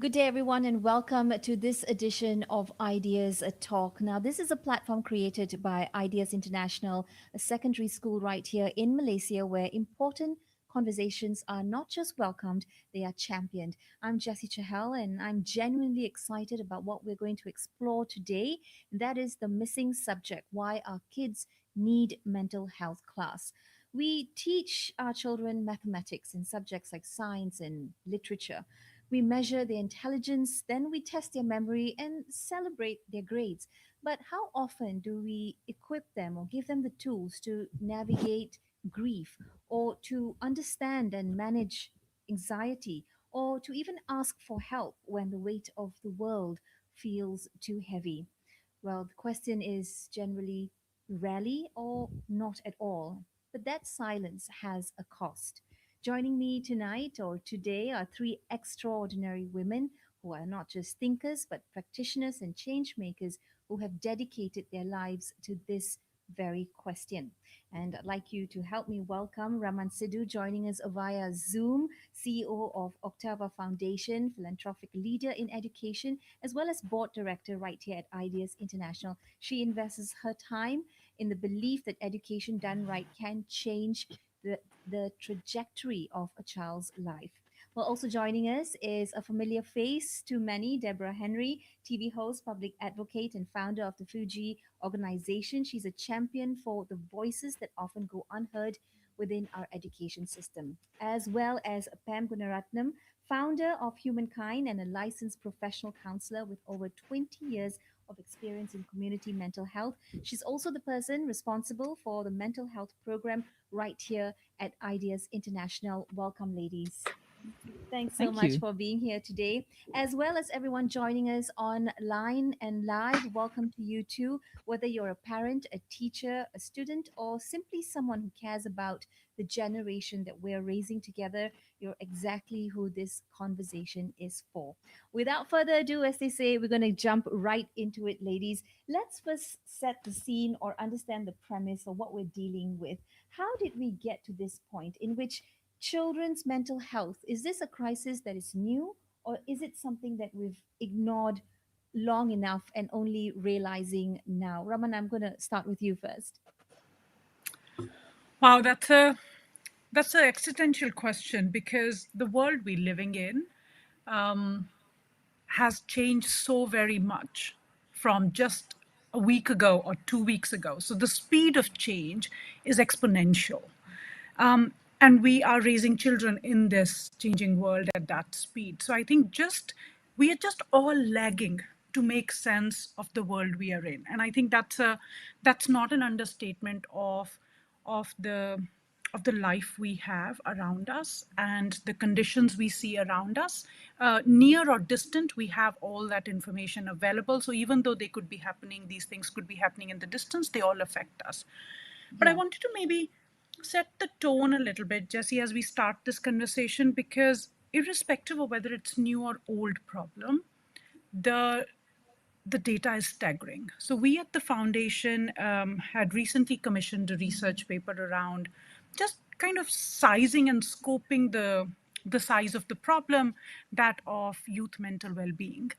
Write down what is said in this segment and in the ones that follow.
Good day, everyone, and welcome to this edition of Ideas Talk. Now, this is a platform created by Ideas International, a secondary school right here in Malaysia, where important conversations are not just welcomed, they are championed. I'm Jessy Chahal, and I'm genuinely excited about what we're going to explore today. And that is the missing subject: why our kids need mental health class. We teach our children mathematics in subjects like science and literature. We measure their intelligence, then we test their memory and celebrate their grades. But how often do we equip them or give them the tools to navigate grief, or to understand and manage anxiety, or to even ask for help when the weight of the world feels too heavy? Well, the question is generally rarely or not at all. But that silence has a cost. Joining me tonight or today are three extraordinary women who are not just thinkers but practitioners and change makers who have dedicated their lives to this very question. And I'd like you to help me welcome Raman Sidhu, joining us via Zoom, CEO of Octava Foundation, philanthropic leader in education, as well as board director right here at Ideas International. She invests her time in the belief that education done right can change the, the trajectory of a child's life. Well, also joining us is a familiar face to many, Deborah Henry, TV host, public advocate, and founder of the Fugee organization. She's a champion for the voices that often go unheard within our education system, as well as Pam Gunaratnam, founder of Humankind and a licensed professional counselor with over 20 years of experience in community mental health. She's also the person responsible for the mental health program right here at Ideas International. Welcome, ladies. Thanks so Thank much you. for being here today, as well as everyone joining us online and live. Welcome to you too, whether you're a parent, a teacher, a student, or simply someone who cares about the generation that we're raising together. You're exactly who this conversation is for. Without further ado, as they say, we're going to jump right into it, ladies. Let's first set the scene or understand the premise of what we're dealing with. How did we get to this point in which children's mental health, is this a crisis that is new, or is it something that we've ignored long enough and only realizing now? Raman, I'm going to start with you first. Wow, that's an existential question because the world we're living in has changed so very much from just a week ago or 2 weeks ago. So the speed of change is exponential. And we are raising children in this changing world at that speed. So I think we are just all lagging to make sense of the world we are in. And I think that's not an understatement of the of the life we have around us and the conditions we see around us. Near or distant, we have all that information available. So even though they could be happening, these things could be happening in the distance, they all affect us. But I Yeah. wanted to maybe set the tone a little bit, Jesse, as we start this conversation, because irrespective of whether it's new or old problem, the the data is staggering. So we at the foundation had recently commissioned a research paper around just kind of sizing and scoping the size of the problem, that of youth mental well-being.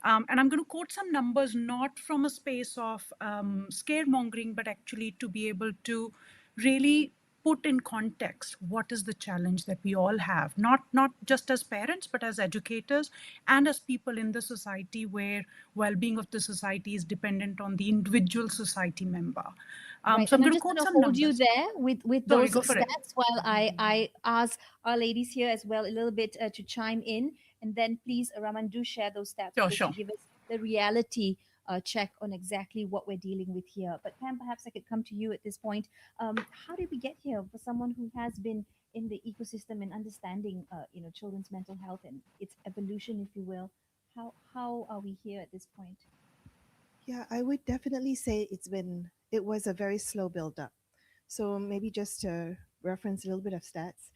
And I'm going to quote some numbers, not from a space of scaremongering, but actually to be able to really put in context what is the challenge that we all have, not just as parents but as educators and as people in the society where well-being of the society is dependent on the individual society member. Right. So I'm And I'm going to just quote going to some hold you numbers. there with Sorry, those go for it. stats while I ask our ladies here as well a little bit to chime in. And then please, Raman, do share those stats Sure, just to sure. give us the reality check on exactly what we're dealing with here. But Pam, perhaps I could come to you at this point. How did we get here for someone who has been in the ecosystem and understanding, children's mental health and its evolution, if you will? How are we here at this point? Yeah, I would definitely say it was a very slow build up. So maybe just to reference a little bit of stats,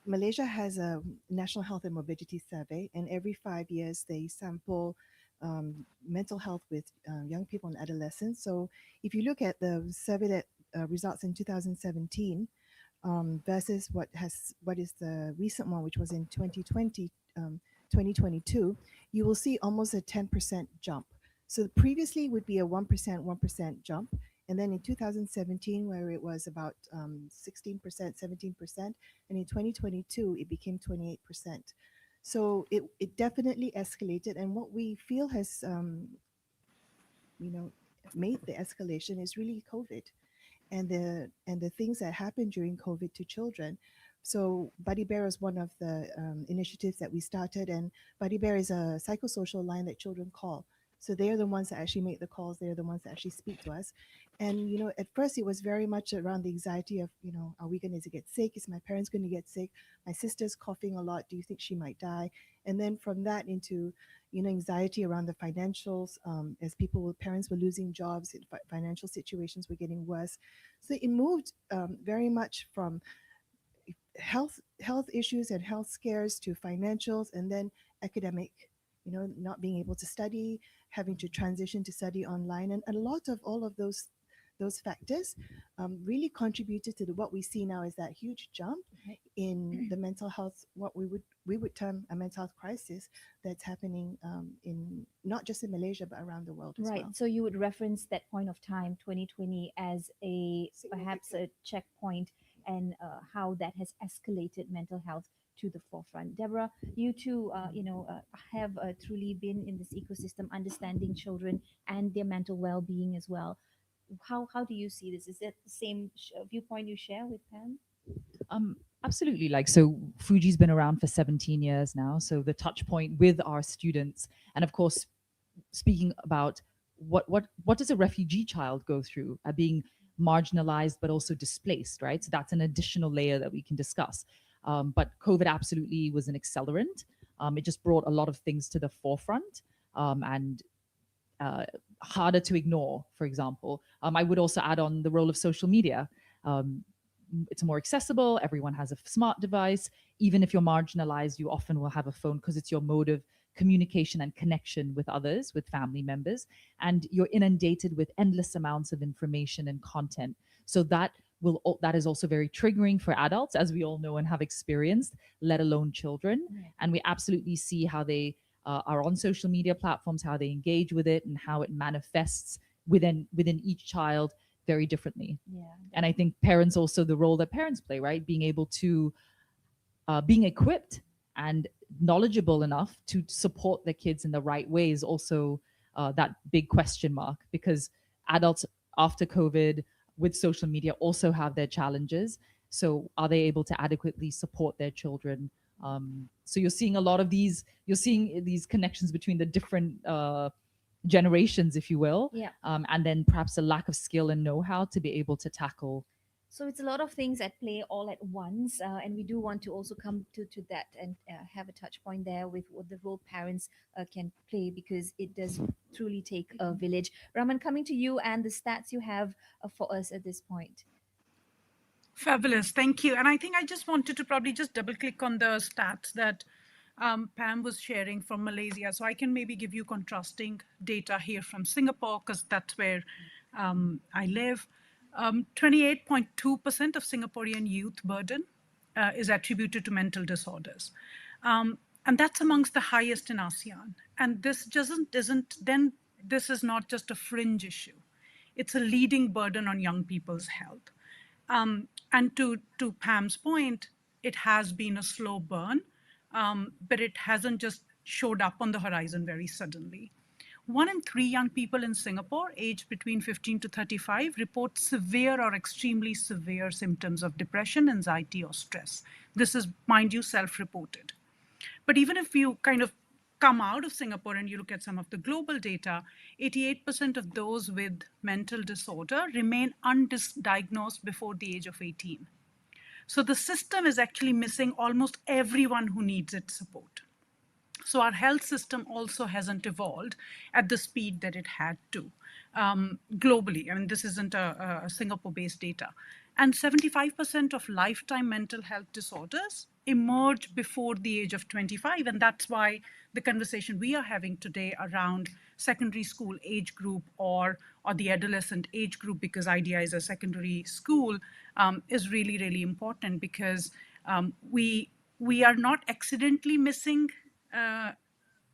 Malaysia has a national health and morbidity survey, and every 5 years they sample mental health with young people and adolescents. So if you look at the survey that results in 2017 versus what is the recent one, which was in 2020, 2022, you will see almost a 10% jump. So previously would be a 1% jump. And then in 2017, where it was about 16%, 17%, and in 2022, it became 28%. So it definitely escalated. And what we feel has, you know, made the escalation is really COVID and the things that happened during COVID to children. So Buddy Bear is one of the initiatives that we started, and Buddy Bear is a psychosocial line that children call. So they're the ones that actually make the calls. They're the ones that actually speak to us. And at first it was very much around the anxiety of, are we going to get sick? Is my parents going to get sick? My sister's coughing a lot. Do you think she might die? And then from that into anxiety around the financials, as parents were losing jobs, financial situations were getting worse. So it moved very much from health issues and health scares to financials, and then academic, not being able to study, having to transition to study online, and a lot of all of those factors really contributed to what we see now is that huge jump Right. in the mental health, what we would term a mental health crisis that's happening in not just in Malaysia but around the world as Right. well. So you would reference that point of time, 2020, as a perhaps Significant. a checkpoint and how that has escalated mental health to the forefront. Deborah, you too, have truly been in this ecosystem, understanding children and their mental well-being as well. How do you see this? Is that the same viewpoint you share with Pam? Absolutely. Like, so Fuji's been around for 17 years now. So the touch point with our students, and of course, speaking about what does a refugee child go through, being marginalized but also displaced, right? So that's an additional layer that we can discuss. But COVID absolutely was an accelerant. It just brought a lot of things to the forefront, and uh, harder to ignore, for example. I would also add on the role of social media. Um, it's more accessible. Everyone has a smart device. Even if you're marginalized, you often will have a phone because it's your mode of communication and connection with others, with family members. And you're inundated with endless amounts of information and content. So that is also very triggering for adults, as we all know and have experienced, let alone children. Yeah. And we absolutely see how they are on social media platforms, how they engage with it, and how it manifests within each child very differently. Yeah. And I think parents also, the role that parents play, right, being able to being equipped and knowledgeable enough to support their kids in the right way is also that big question mark, because adults after COVID with social media also have their challenges. So are they able to adequately support their children? So you're seeing these connections between the different generations, if you will, Yeah. and then perhaps a lack of skill and know-how to be able to tackle So it's a lot of things at play all at once, and we do want to also come to that and have a touch point there with what the role parents can play, because it does truly take a village. Raman, coming to you and the stats you have for us at this point. Fabulous. Thank you. And I think I just wanted to probably just double click on the stats that Pam was sharing from Malaysia. So I can maybe give you contrasting data here from Singapore, because that's where I live. 28.2% of Singaporean youth burden is attributed to mental disorders. And that's amongst the highest in ASEAN. And this is not just a fringe issue. It's a leading burden on young people's health. And to Pam's point, it has been a slow burn, but it hasn't just showed up on the horizon very suddenly. 1 in 3 young people in Singapore, aged between 15 to 35, report severe or extremely severe symptoms of depression, anxiety, or stress. This is, mind you, self-reported. But even if you kind of come out of Singapore and you look at some of the global data, 88% of those with mental disorder remain undiagnosed before the age of 18. So the system is actually missing almost everyone who needs its support. So our health system also hasn't evolved at the speed that it had to globally. I mean, this isn't a Singapore-based data. And 75% of lifetime mental health disorders emerge before the age of 25. And that's why the conversation we are having today around secondary school age group or the adolescent age group, because IDEA is a secondary school, is really, really important, because we are not accidentally missing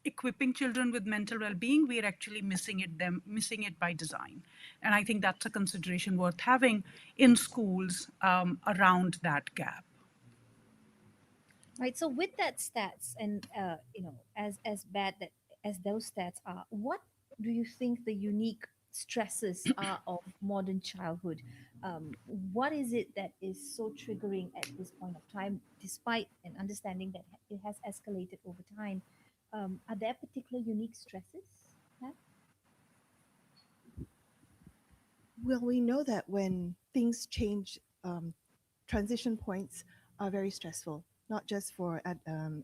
equipping children with mental well-being. We are actually missing it by design. And I think that's a consideration worth having in schools around that gap. Right. So with that stats, and as bad that as those stats are, what do you think the unique stresses are of modern childhood? What is it that is so triggering at this point of time, despite an understanding that it has escalated over time? Are there particular unique stresses? Pam? Well, we know that when things change, transition points are very stressful, not just for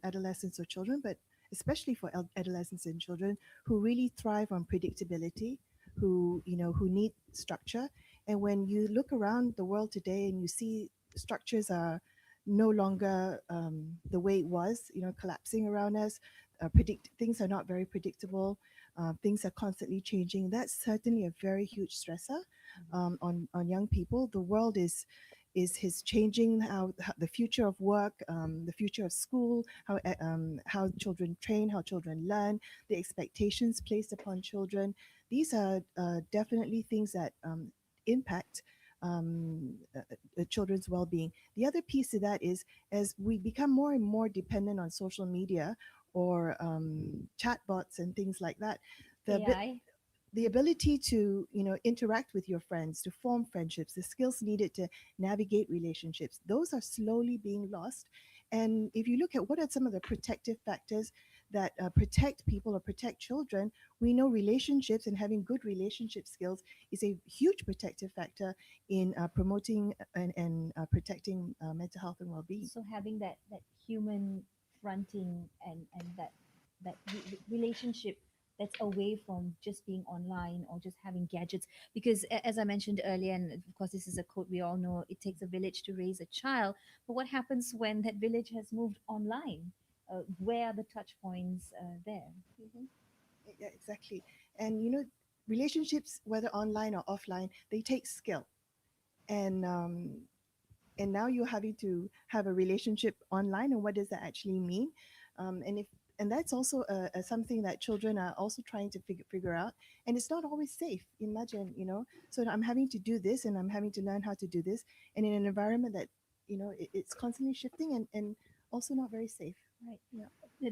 adolescents or children, but especially for adolescents and children who really thrive on predictability, who need structure. And when you look around the world today and you see structures are no longer the way it was, collapsing around us, things are not very predictable. Things are constantly changing. That's certainly a very huge stressor on young people. The world is changing how the future of work, the future of school, how children train, how children learn, the expectations placed upon children. These are definitely things that impact children's well-being. The other piece of that is, as we become more and more dependent on social media or chatbots and things like that, AI. the ability to interact with your friends, to form friendships, the skills needed to navigate relationships, those are slowly being lost. And if you look at what are some of the protective factors that protect people or protect children, we know relationships and having good relationship skills is a huge protective factor in promoting and protecting mental health and well-being. So having that human fronting and relationship that's away from just being online or just having gadgets, because as I mentioned earlier, and of course this is a quote we all know, it takes a village to raise a child. But what happens when that village has moved online? Where are the touch points there? Mhm. Yeah, exactly. And relationships, whether online or offline, they take skill. And now you're having to have a relationship online, and what does that actually mean? And that's also something that children are also trying to figure out, and it's not always safe. Imagine, so I'm having to do this, and I'm having to learn how to do this, and in an environment that it's constantly shifting and also not very safe. Right. Yeah.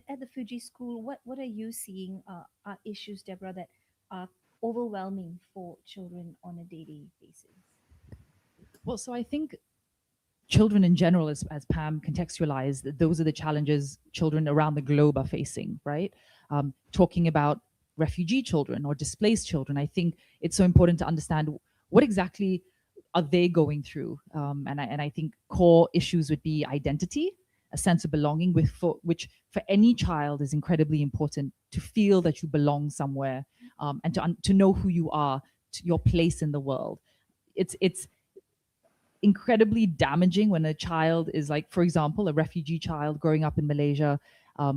At the Fugee school, what are you seeing are issues, Deborah, that are overwhelming for children on a daily basis? Well, so I think children in general, as Pam contextualized, those are the challenges children around the globe are facing, right? Talking about refugee children or displaced children, I think it's so important to understand what exactly are they going through? And I think core issues would be identity, a sense of belonging, which for any child is incredibly important, to feel that you belong somewhere, and to know who you are, to your place in the world. It's incredibly damaging when a child is, like, for example, a refugee child growing up in Malaysia,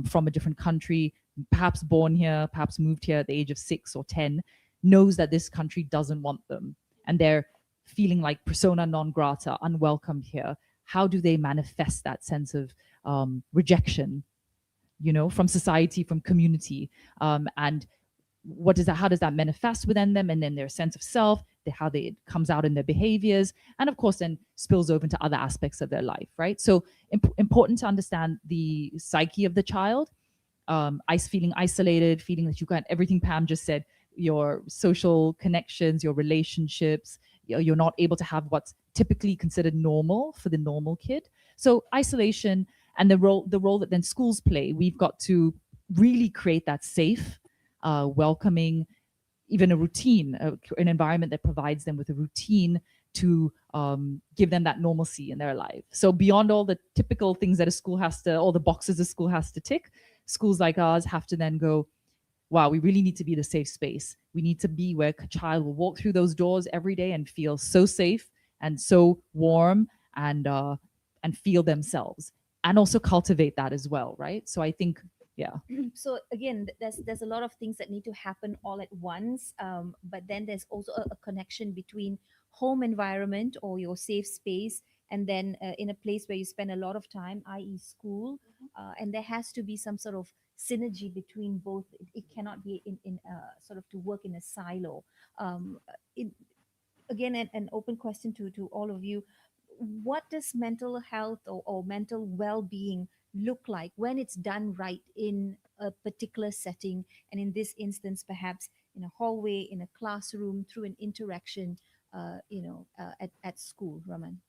from a different country, perhaps born here, perhaps moved here at the age of 6 or 10, knows that this country doesn't want them, and they're feeling like persona non grata, unwelcomed here. How do they manifest that sense of rejection, from society, from community? And what does that how does that manifest within them, and then their sense of self, how it comes out in their behaviors, and of course then spills over into other aspects of their life, right? So important to understand the psyche of the child. Feeling isolated, feeling that you got everything Pam just said, your social connections, your relationships, you're not able to have what's typically considered normal for the normal kid. So isolation, and the role that then schools play. We've got to really create that safe, welcoming, even a routine, an environment that provides them with a routine to give them that normalcy in their life. So beyond all the typical things that a school has to, all the boxes a school has to tick, schools like ours have to then go, wow, we really need to be the safe space. We need to be where a child will walk through those doors every day and feel so safe and so warm, and feel themselves, and also cultivate that as well, right? So I think, yeah. So again, there's a lot of things that need to happen all at once, but then there's also a connection between home environment or your safe space, and then in a place where you spend a lot of time, i.e. school, and there has to be some sort of synergy between both. It cannot be in sort of to work in a silo. um, it, Again, an open question to all of you: what does mental health or mental well-being look like when it's done right in a particular setting, and in this instance perhaps in a hallway, in a classroom, through an interaction, at school? Raman,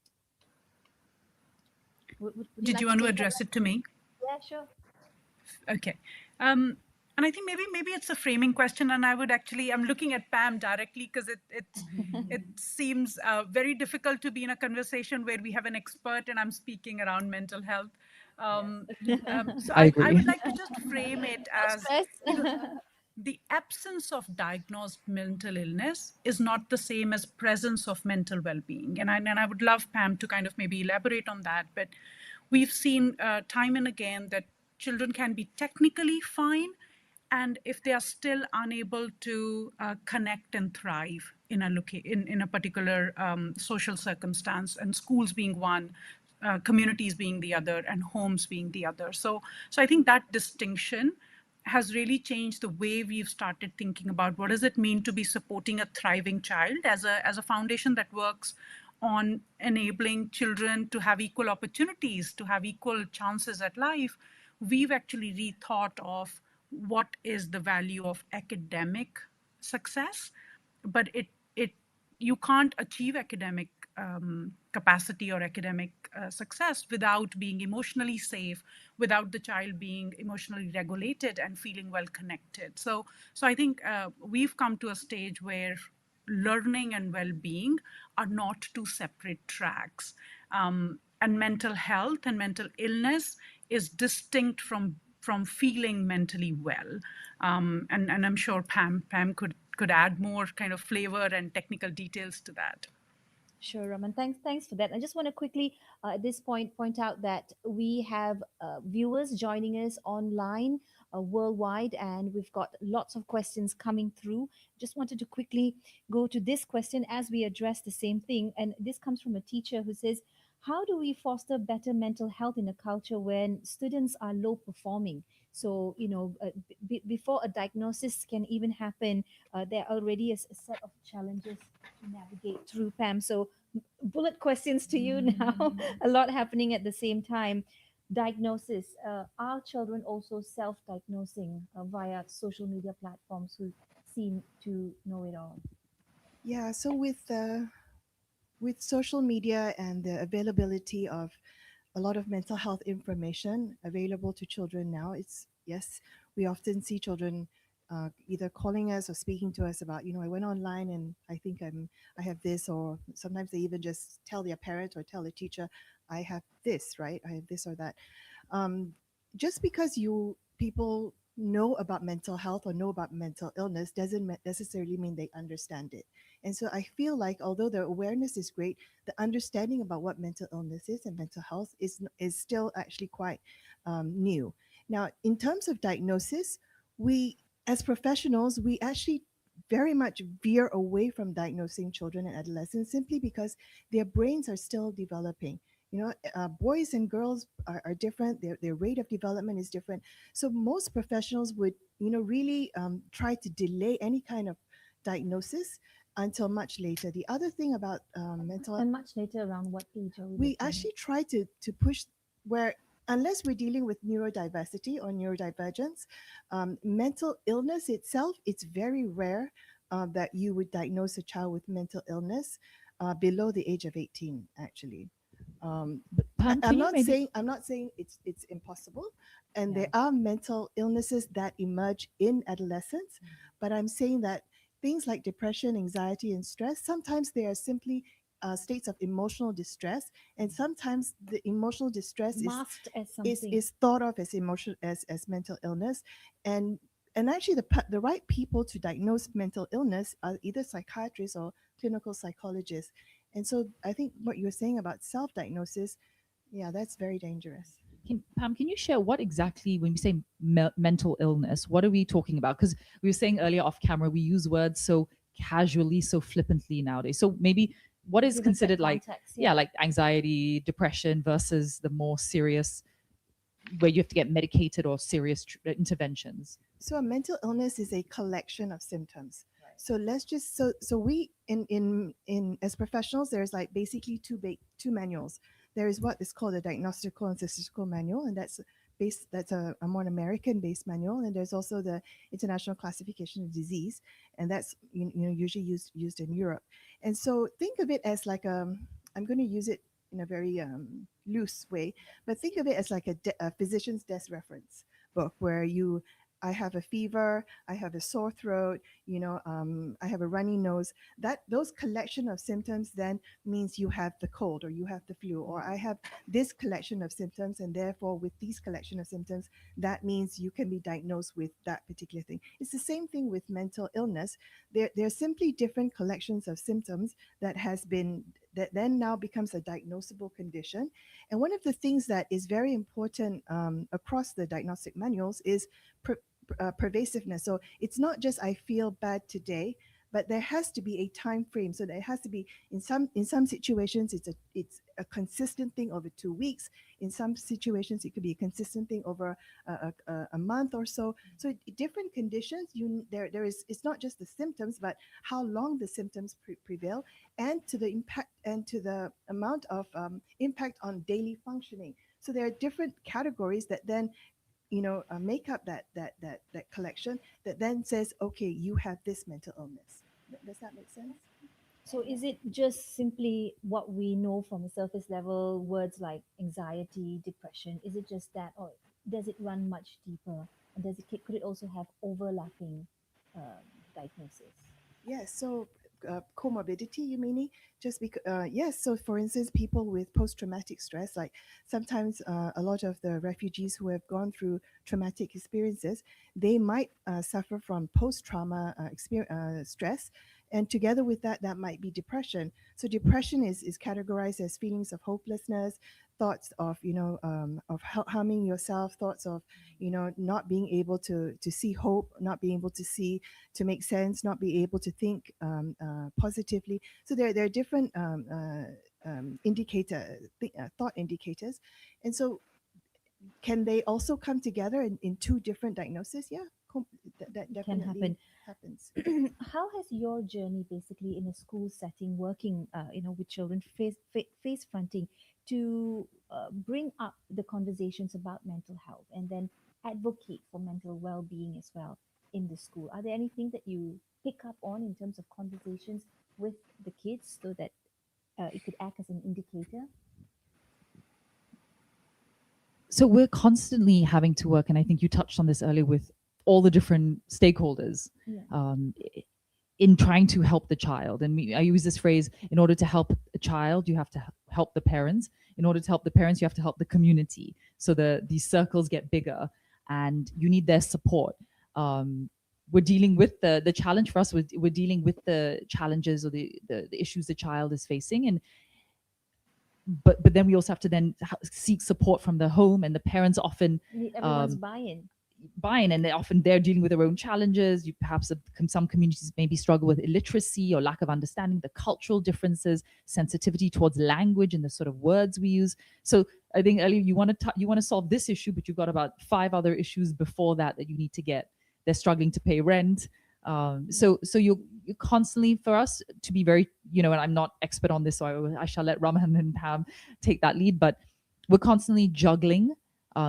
would you Did like you to want to take that address it to me? one? Yeah, sure. Okay. And I think maybe it's a framing question, and I would actually, I'm looking at Pam directly because it seems very difficult to be in a conversation where we have an expert and I'm speaking around mental health. So I I agree. would like to just frame it No as, stress. you know, the absence of diagnosed mental illness is not the same as presence of mental well-being. And I would love Pam to kind of maybe elaborate on that. But we've seen time and again that children can be technically fine, and if they are still unable to connect and thrive in in a particular social circumstance, and schools being one, communities being the other, and homes being the other. So I think that distinction has really changed the way we've started thinking about what does it mean to be supporting a thriving child as a foundation that works on enabling children to have equal opportunities, to have equal chances at life. We've actually rethought of what is the value of academic success, but it you can't achieve academic capacity or academic success without being emotionally safe, without the child being emotionally regulated and feeling well connected. So I think we've come to a stage where learning and well-being are not two separate tracks. And mental health and mental illness is distinct from feeling mentally well. And I'm sure Pam could add more kind of flavor and technical details to that. Sure, Raman. Thanks for that. I just want to quickly, at this point out that we have viewers joining us online worldwide, and we've got lots of questions coming through. Just wanted to quickly go to this question as we address the same thing, and this comes from a teacher who says, "How do we foster better mental health in a culture when students are low performing?" So, before a diagnosis can even happen, there are already a set of challenges to navigate through, Pam. So, bullet questions to you now. A lot happening at the same time. Diagnosis. Are children also self-diagnosing via social media platforms who seem to know it all? Yeah, so with social media and the availability of a lot of mental health information available to children now, it's yes, we often see children either calling us or speaking to us about, I went online and I think I have this, or sometimes they even just tell their parent or tell the teacher, I have this, right? I have this or that. um, just because you people know about mental health or know about mental illness doesn't necessarily mean they understand it. And so I feel like although the awareness is great, the understanding about what mental illness is and mental health is still actually quite new. Now, in terms of diagnosis, we as professionals we actually very much veer away from diagnosing children and adolescents simply because their brains are still developing. Boys and girls are different. Their rate of development is different. So most professionals would, really try to delay any kind of diagnosis until much later. The other thing about mental, And much later, around what age are we we looking actually try to push where, unless we're dealing with neurodiversity or neurodivergence, mental illness itself, it's very rare that you would diagnose a child with mental illness below the age of 18, actually. um, Pam, can you maybe? I'm not saying it's impossible, and Yeah. there are mental illnesses that emerge in adolescence, but I'm saying that things like depression, anxiety, and stress, sometimes they are simply states of emotional distress, and sometimes the emotional distress masked as is something? is thought of as emotional as mental illness. And actually the right people to diagnose mental illness are either psychiatrists or clinical psychologists. And so I think what you're saying about self-diagnosis, yeah, that's very dangerous. Pam, can you share what exactly, when we say mental illness, what are we talking about? Because we were saying earlier off camera, we use words so casually, so flippantly nowadays. So maybe what is Give us that considered like, context. yeah, like anxiety, depression versus the more serious, where you have to get medicated or serious interventions? So a mental illness is a collection of symptoms. So let's just so we in as professionals, there's like basically two manuals. There is what is called a diagnostical and statistical manual, and that's a more American based manual. And there's also the International Classification of Disease, and that's usually used in Europe. And so think of it as like I'm going to use it in a very loose way, but think of it as like a physician's desk reference book where I have a fever, I have a sore throat, I have a runny nose. That those collection of symptoms then means you have the cold or you have the flu, or I have this collection of symptoms, and therefore with these collection of symptoms, that means you can be diagnosed with that particular thing. It's the same thing with mental illness. They're simply different collections of symptoms that then now becomes a diagnosable condition. And one of the things that is very important across the diagnostic manuals is pervasiveness. So it's not just I feel bad today, but there has to be a time frame. So there has to be in some situations it's a consistent thing over 2 weeks. In some situations it could be a consistent thing over a month or so. So different conditions, there is, it's not just the symptoms, but how long the symptoms prevail, and to the impact and to the amount of impact on daily functioning. So there are different categories that then make up that collection that then says, okay, you have this mental illness. Does that make sense? So is it just simply what we know from a surface level, words like anxiety, depression? Is it just that, or does it run much deeper? And could it also have overlapping diagnosis? Yes. So comorbidity, you meaning? Just because, yes. So for instance, people with post-traumatic stress, like sometimes a lot of the refugees who have gone through traumatic experiences, they might suffer from post-trauma stress. And together with that, that might be depression. So depression is categorized as feelings of hopelessness, thoughts of, of harming yourself, thoughts of, not being able to see hope, not being able to make sense, not be able to think positively. So there are different thought indicators. And so can they also come together in two different diagnoses? Yeah, that Can definitely happen. happens. How has your journey, basically in a school setting, working, with children, face fronting, to bring up the conversations about mental health and then advocate for mental well-being as well in the school? Are there anything that you pick up on in terms of conversations with the kids so that it could act as an indicator? So we're constantly having to work, and I think you touched on this earlier, with all the different stakeholders Yeah. in trying to help the child. And I use this phrase: in order to help a child, you have to help the parents. In order to help the parents, you have to help the community. So these circles get bigger, and you need their support. We're dealing with the challenge for us. We're dealing with the challenges or the issues the child is facing, and but then we also have to then seek support from the home, and the parents often Need everyone's buy-in. and they're dealing with their own challenges. You perhaps some communities maybe struggle with illiteracy or lack of understanding, the cultural differences, sensitivity towards language and the sort of words we use. So I think earlier you want to solve this issue, but you've got about 5 other issues before that you need to get. They're struggling to pay rent. So you constantly, for us to be very, and I'm not expert on this, so I shall let Raman and Pam take that lead, but we're constantly juggling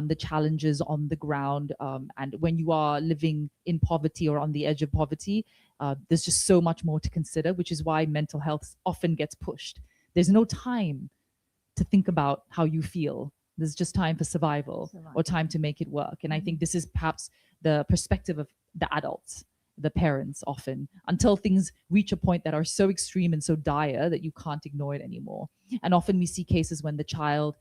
the challenges on the ground. And when you are living in poverty or on the edge of poverty, there's just so much more to consider, which is why mental health often gets pushed. There's no time to think about how you feel. There's just time for survival or time to make it work. And I think this is perhaps the perspective of the adults, the parents often, until things reach a point that are so extreme and so dire that you can't ignore it anymore. And often we see cases when the child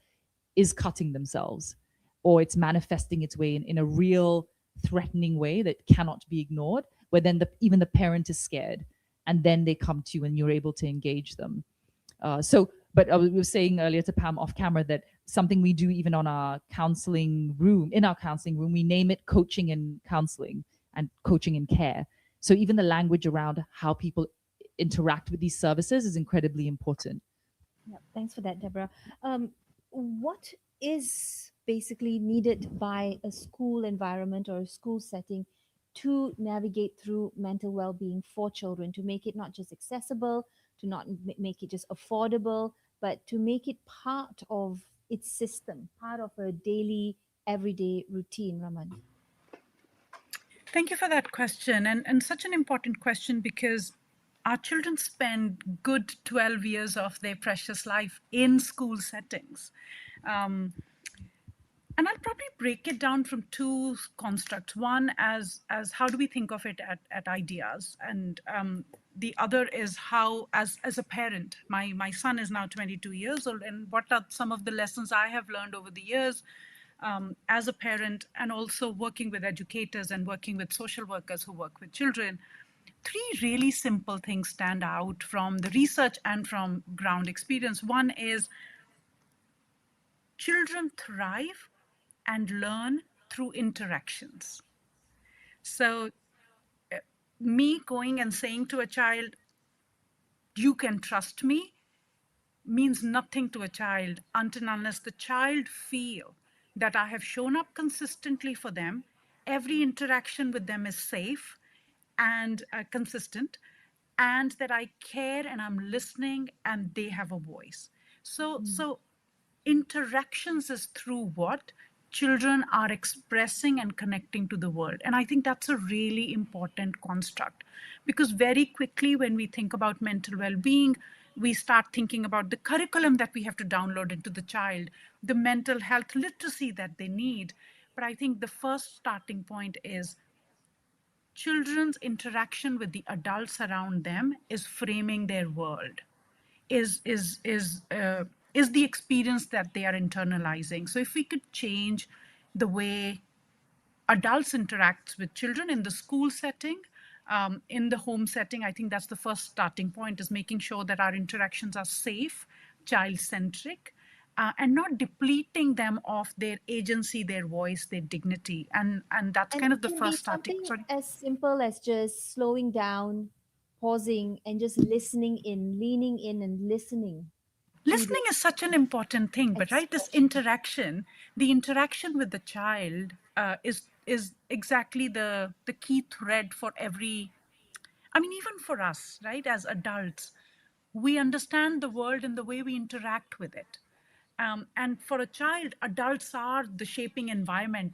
is cutting themselves, or it's manifesting its way in a real threatening way that cannot be ignored, where then even the parent is scared, and then they come to you and you're able to engage them. But I was saying earlier to Pam off camera that something we do even on our counseling room, we name it coaching and counseling and coaching and care. So even the language around how people interact with these services is incredibly important. Yeah, thanks for that, Deborah. What is basically needed by a school environment or a school setting to navigate through mental well-being for children, to make it not just accessible, to not make it just affordable, but to make it part of its system, part of a daily, everyday routine, Raman? Thank you for that question, and such an important question, because our children spend good 12 years of their precious life in school settings. And I'll probably break it down from 2 constructs. One as how do we think of it at ideas, and the other is how, as a parent, my son is now 22 years old, and what are some of the lessons I have learned over the years as a parent, and also working with educators and working with social workers who work with children. 3 really simple things stand out from the research and from ground experience. One is children thrive and learn through interactions. So, me going and saying to a child, you can trust me, means nothing to a child until unless the child feel that I have shown up consistently for them. Every interaction with them is safe and consistent, and that I care and I'm listening and they have a voice. So interactions is through what children are expressing and connecting to the world. And I think that's a really important construct, because very quickly when we think about mental well-being, we start thinking about the curriculum that we have to download into the child, the mental health literacy that they need. But I think the first starting point is children's interaction with the adults around them is framing their world, is the experience that they are internalizing. So if we could change the way adults interact with children in the school setting, in the home setting, I think that's the first starting point, is making sure that our interactions are safe, child-centric, and not depleting them of their agency, their voice, their dignity. And that's And kind it of the can be first starting. something Sorry. as simple as just slowing down, pausing, and just listening in, leaning in and listening to Listening the is such an important thing, but right, this expression. interaction, the interaction with the child is exactly the key thread for every. I mean, even for us, right, as adults, we understand the world and the way we interact with it. And for a child, adults are the shaping environment.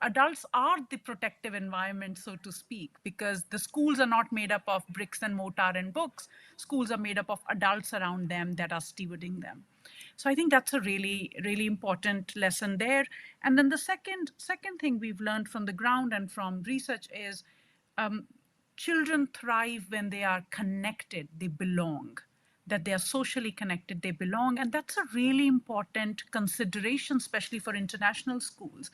adults are the protective environment, so to speak, because the schools are not made up of bricks and mortar and books. Schools are made up of adults around them that are stewarding them. So I think that's a really, really important lesson there. And then the second thing we've learned from the ground and from research is um, children thrive when they are connected, they belong, that they are socially connected, they belong. And that's a really important consideration, especially for international schools.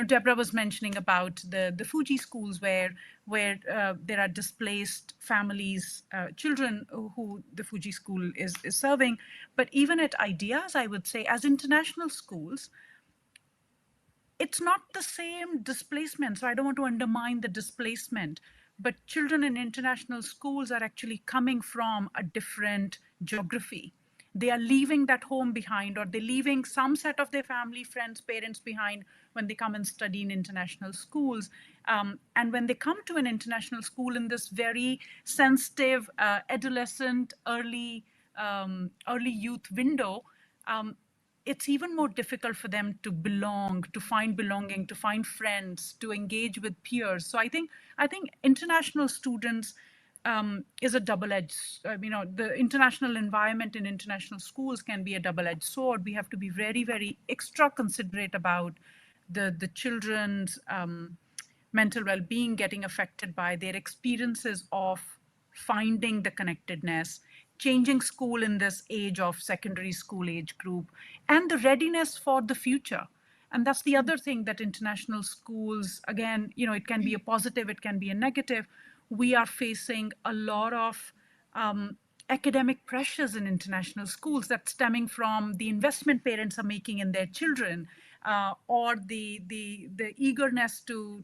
Deborah was mentioning about the Fugee schools where there are displaced families, children who the Fugee school is serving. But even at Ideas, I would say, as international schools, it's not the same displacement. So I don't want to undermine the displacement, but children in international schools are actually coming from a different geography. They are leaving that home behind, or they're leaving some set of their family, friends, parents behind when they come and study in international schools. And when they come to an international school in this very sensitive, adolescent, early youth window, um, it's even more difficult for them to belong, to find belonging, to find friends, to engage with peers. So I think international students is a double-edged. The international environment in international schools can be a double-edged sword. We have to be very, very extra considerate about the children's mental well-being getting affected by their experiences of finding the connectedness, changing school in this age of secondary school age group, and the readiness for the future. And that's the other thing, that international schools, again, it can be a positive, it can be a negative. We are facing a lot of academic pressures in international schools that's stemming from the investment parents are making in their children, or the eagerness to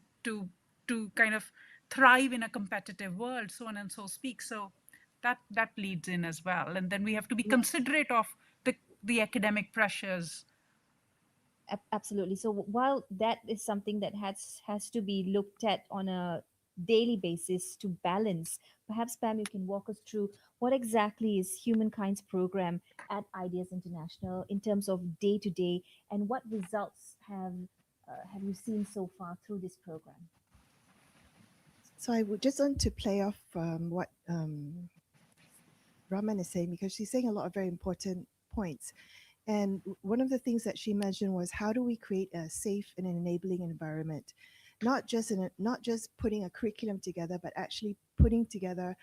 kind of thrive in a competitive world, so on and so speak. So that leads in as well. And then we have to be considerate of the academic pressures. Absolutely. So while that is something that has to be looked at on a daily basis to balance, perhaps Pam, you can walk us through what exactly is Humankind's program at Ideas International in terms of day to day, and what results have you seen so far through this program? So I would just want to play off what Raman is saying, because she's saying a lot of very important points. And one of the things that she mentioned was, how do we create a safe and enabling environment? Not just putting a curriculum together, but actually putting together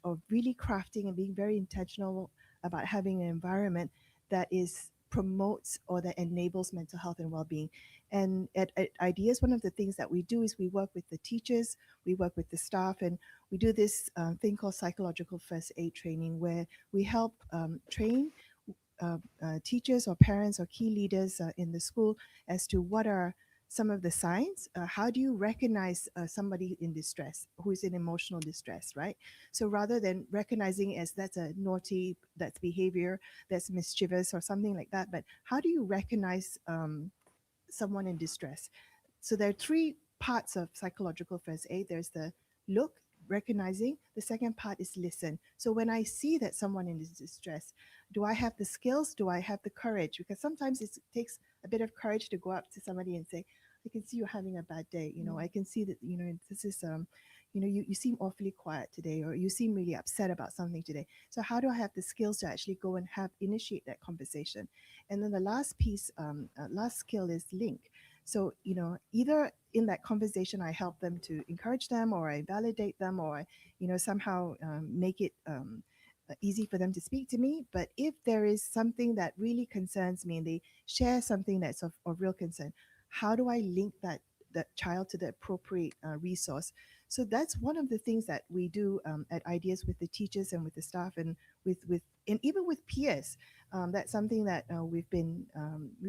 or really crafting and being very intentional about having an environment that is promotes or that enables mental health and well-being. And at Ideas, one of the things that we do is we work with the teachers, we work with the staff, and we do this thing called psychological first aid training, where we help train teachers or parents or key leaders in the school as to what are some of the signs. How do you recognize somebody in distress, who is in emotional distress, right? So rather than recognizing as that's a naughty, that's behavior, that's mischievous or something like that, but how do you recognize someone in distress? So there are three parts of psychological first aid. There's the look, recognizing. The second part is listen. So when I see that someone in distress, do I have the skills? Do I have the courage? Because sometimes it takes a bit of courage to go up to somebody and say, I can see you're having a bad day. I can see that, this is, you seem awfully quiet today, or you seem really upset about something today. So how do I have the skills to actually go and initiate that conversation? And then the last piece, last skill is link. So, either in that conversation, I help them to encourage them, or I validate them, or I, somehow make it easy for them to speak to me. But if there is something that really concerns me and they share something that's of real concern, how do I link that child to the appropriate resource? So that's one of the things that we do at Ideas with the teachers and with the staff, and with and even with peers. That's something that we've been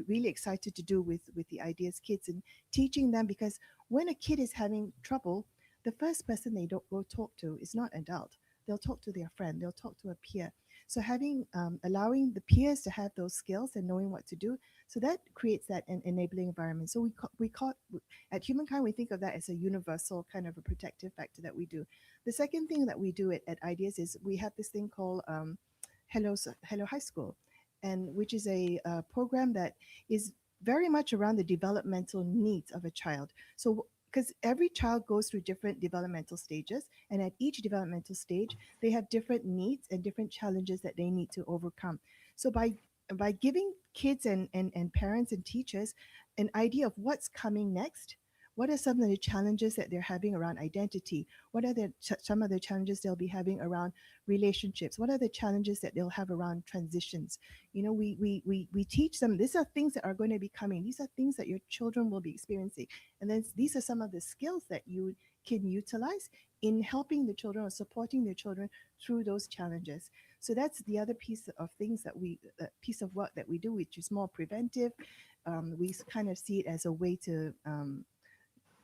really excited to do with the Ideas kids, and teaching them, because when a kid is having trouble, the first person they don't go talk to is not adult. They'll talk to their friend. They'll talk to a peer. So having allowing the peers to have those skills and knowing what to do, so that creates that an enabling environment. So we call at Humankind, we think of that as a universal kind of a protective factor that we do. The second thing that we do at Ideas is we have this thing called Hello High School, and which is a program that is very much around the developmental needs of a child. So, because every child goes through different developmental stages, and at each developmental stage, they have different needs and different challenges that they need to overcome. So, by giving kids and parents and teachers an idea of what's coming next, what are some of the challenges that they're having around identity? What are some of the challenges they'll be having around relationships? What are the challenges that they'll have around transitions? You know, we teach them, these are things that are going to be coming. These are things that your children will be experiencing. And then these are some of the skills that you can utilize in helping the children or supporting the children through those challenges. So that's the other piece of things that piece of work that we do, which is more preventive. We kind of see it as a way to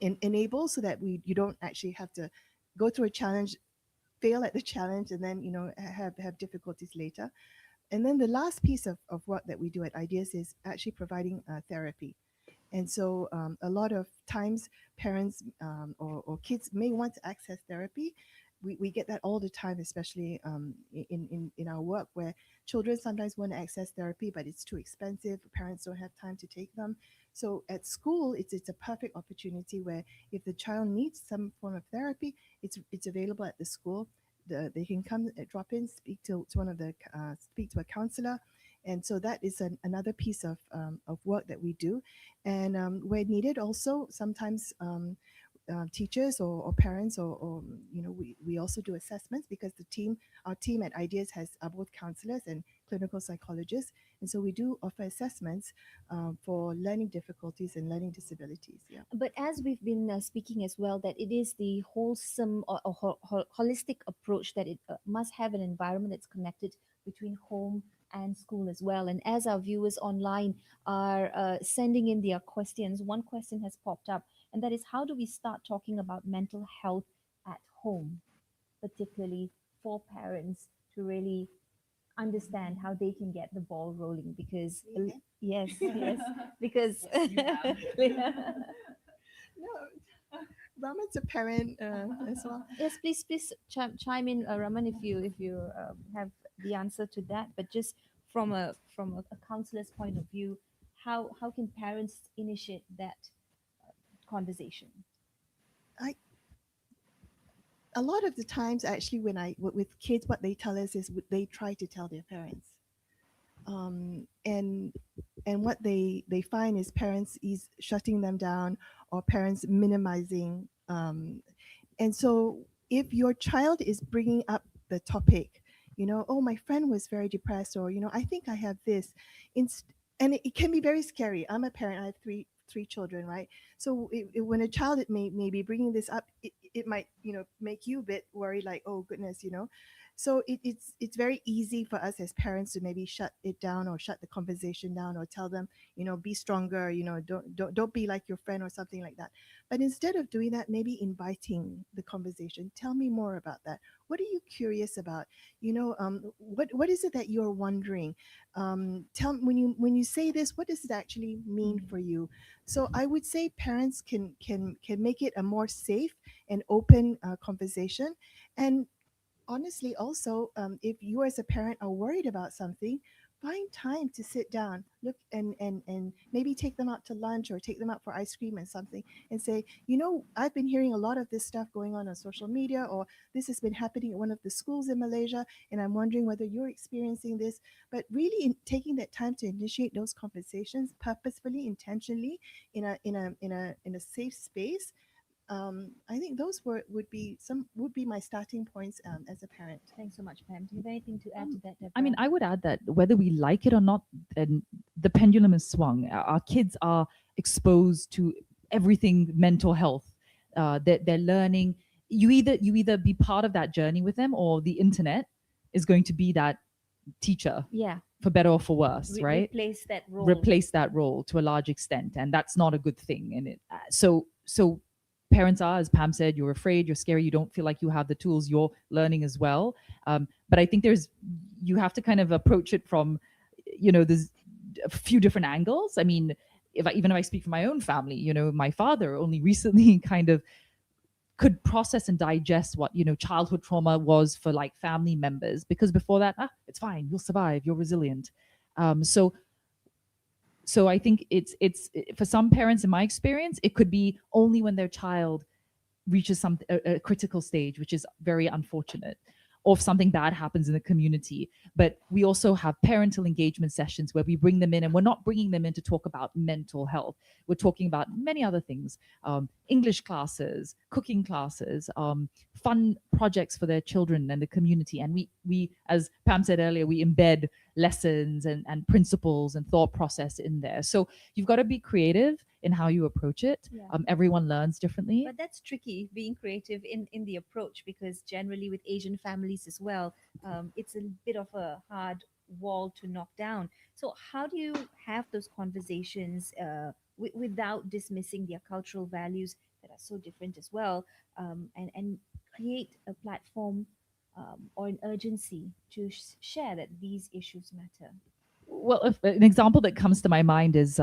enable, so that you don't actually have to go through a challenge, fail at the challenge, and then have difficulties later. And then the last piece of work that we do at Ideas is actually providing therapy. And so a lot of times parents or kids may want to access therapy. We get that all the time, especially in our work, where children sometimes want to access therapy, but it's too expensive. Parents don't have time to take them. So at school, it's a perfect opportunity where if the child needs some form of therapy, it's available at the school. They can come, drop in, speak to one of the speak to a counselor. And so that is another piece of work that we do. And where needed, also sometimes teachers or parents or we also do assessments, because our team at Ideas are both counselors and clinical psychologists, and so we do offer assessments for learning difficulties and learning disabilities. Yeah. But as we've been speaking as well, that it is the wholesome or holistic approach, that it must have an environment that's connected between home and school as well. And as our viewers online are sending in their questions, one question has popped up, and that is, how do we start talking about mental health at home, particularly for parents to really understand how they can get the ball rolling? Because Yeah. yes, yes, because No, Raman's a parent as well. yes, please chime in, Raman, if you have the answer to that. But just from a counselor's point of view, how can parents initiate that conversation? I A lot of the times, actually, when with kids, what they tell us is they try to tell their parents, and what they find is parents is shutting them down, or parents minimizing. And so if your child is bringing up the topic, oh, my friend was very depressed, or I think I have this, and it can be very scary. I'm a parent. I have three children, right? So when a child may be bringing this up, it might make you a bit worried, like, oh goodness. So it's very easy for us as parents to maybe shut it down, or shut the conversation down, or tell them, be stronger, don't be like your friend, or something like that. But instead of doing that, maybe inviting the conversation. Tell me more about that. What are you curious about? What is it that you're wondering? Tell when you say this, what does it actually mean for you? So I would say parents can make it a more safe and open conversation. And honestly, also, if you as a parent are worried about something, find time to sit down, look, and maybe take them out to lunch, or take them out for ice cream and something, and say, I've been hearing a lot of this stuff going on social media, or this has been happening at one of the schools in Malaysia, and I'm wondering whether you're experiencing this. But really, taking that time to initiate those conversations purposefully, intentionally, in a safe space. I think those would be my starting points as a parent. Thanks so much, Pam. Do you have anything to add to that, Deborah? I mean, I would add that whether we like it or not, and the pendulum is swung. Our kids are exposed to everything mental health. They're learning. You either be part of that journey with them, or the internet is going to be that teacher, Yeah, for better or for worse, right? Replace that role to a large extent, and that's not a good thing. And so parents are, as Pam said, you're afraid, you're scary, you don't feel like you have the tools, you're learning as well. But I think you have to kind of approach it from, there's a few different angles. I mean, even if I speak for my own family, my father only recently kind of could process and digest what, childhood trauma was for like family members, because before that, it's fine, you'll survive, you're resilient. So So I think it's for some parents, in my experience, it could be only when their child reaches a critical stage, which is very unfortunate, or if something bad happens in the community. But we also have parental engagement sessions where we bring them in, and we're not bringing them in to talk about mental health. We're talking about many other things, English classes, cooking classes, fun projects for their children and the community. And we, as Pam said earlier, we embed lessons and principles and thought process in there. So you've got to be creative in how you approach it. Yeah. Everyone learns differently. But that's tricky, being creative in the approach, because generally with Asian families as well, it's a bit of a hard wall to knock down. So how do you have those conversations without dismissing their cultural values that are so different as well, and create a platform or an urgency to share that these issues matter? Well, an example that comes to my mind is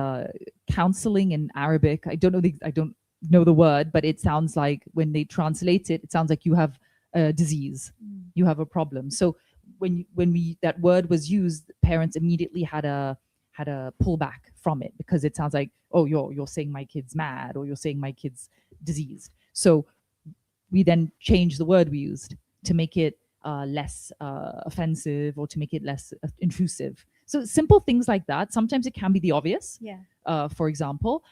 counseling in Arabic. I don't know the word, but it sounds like when they translate it, it sounds like you have a disease, you have a problem. So when that word was used, parents immediately had a pullback from it, because it sounds like, oh, you're saying my kid's mad, or you're saying my kid's diseased. So we then changed the word we used to make it less offensive, or to make it less intrusive. So simple things like that. Sometimes it can be the obvious. Yeah. For example,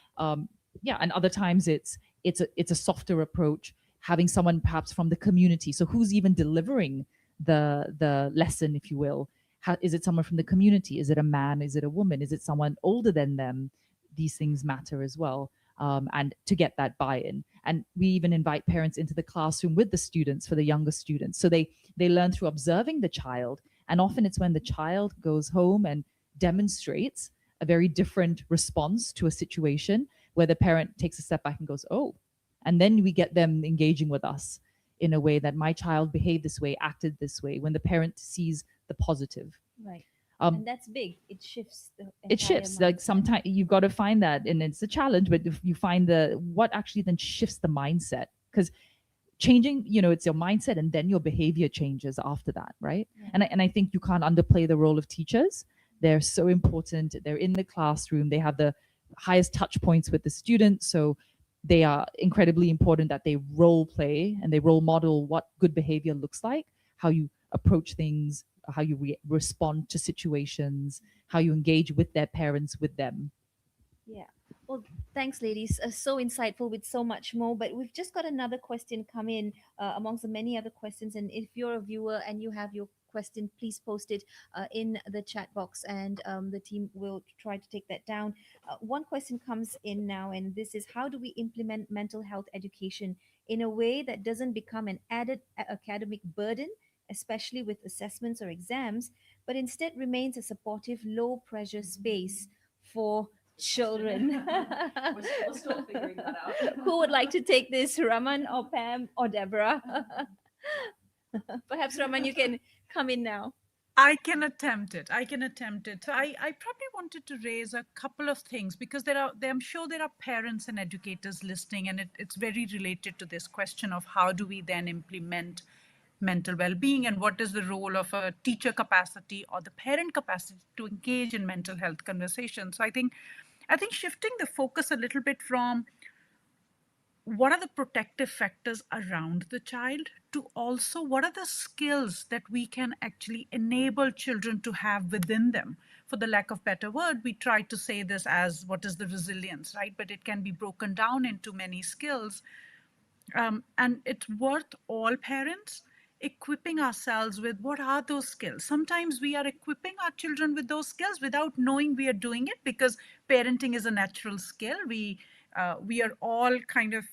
yeah, and other times it's a softer approach, having someone perhaps from the community. So who's even delivering the lesson, if you will? Is it someone from the community? Is it a man? Is it a woman? Is it someone older than them? These things matter as well. And to get that buy-in. And we even invite parents into the classroom with the students, for the younger students. So they learn through observing the child. And often it's when the child goes home and demonstrates a very different response to a situation, where the parent takes a step back and goes, oh, and then we get them engaging with us in a way that my child behaved this way, acted this way, when the parent sees the positive. Right. And that's big. It shifts the It shifts. Like sometimes you've got to find that, and it's a challenge, but if you find what actually then shifts the mindset, because changing, it's your mindset, and then your behavior changes after that, right? Yeah. And I think you can't underplay the role of teachers. They're so important. They're in the classroom. They have the highest touch points with the students. So they are incredibly important that they role play and they role model what good behavior looks like, how you approach things, how you respond to situations, how you engage with their parents, with them. Yeah. Well, thanks, ladies. So insightful with so much more. But we've just got another question come in amongst the many other questions. And if you're a viewer and you have your question, please post it in the chat box, and the team will try to take that down. One question comes in now, and this is: how do we implement mental health education in a way that doesn't become an added academic burden, especially with assessments or exams, but instead remains a supportive, low pressure space for children? We're still figuring that out. Who would like to take this, Raman or Pam or Deborah? Perhaps Raman, you can come in now. I can attempt it. So I probably wanted to raise a couple of things, because I'm sure there are parents and educators listening, and it's very related to this question of how do we then implement mental well-being, and what is the role of a teacher capacity or the parent capacity to engage in mental health conversations. So I think shifting the focus a little bit from what are the protective factors around the child to also what are the skills that we can actually enable children to have within them. For the lack of better word, we try to say this as what is the resilience, right? But it can be broken down into many skills. And it's worth all parents equipping ourselves with what are those skills. Sometimes we are equipping our children with those skills without knowing we are doing it, because parenting is a natural skill. We are all kind of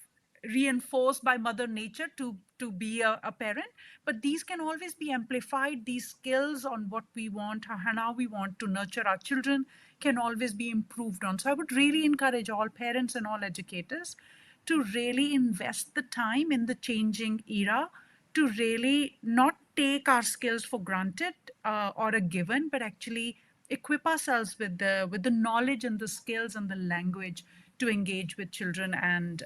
reinforced by Mother Nature to be a parent, but these can always be amplified. These skills on what we want and how we want to nurture our children can always be improved on. So I would really encourage all parents and all educators to really invest the time in the changing era, to really not take our skills for granted or a given, but actually equip ourselves with the knowledge and the skills and the language to engage with children, and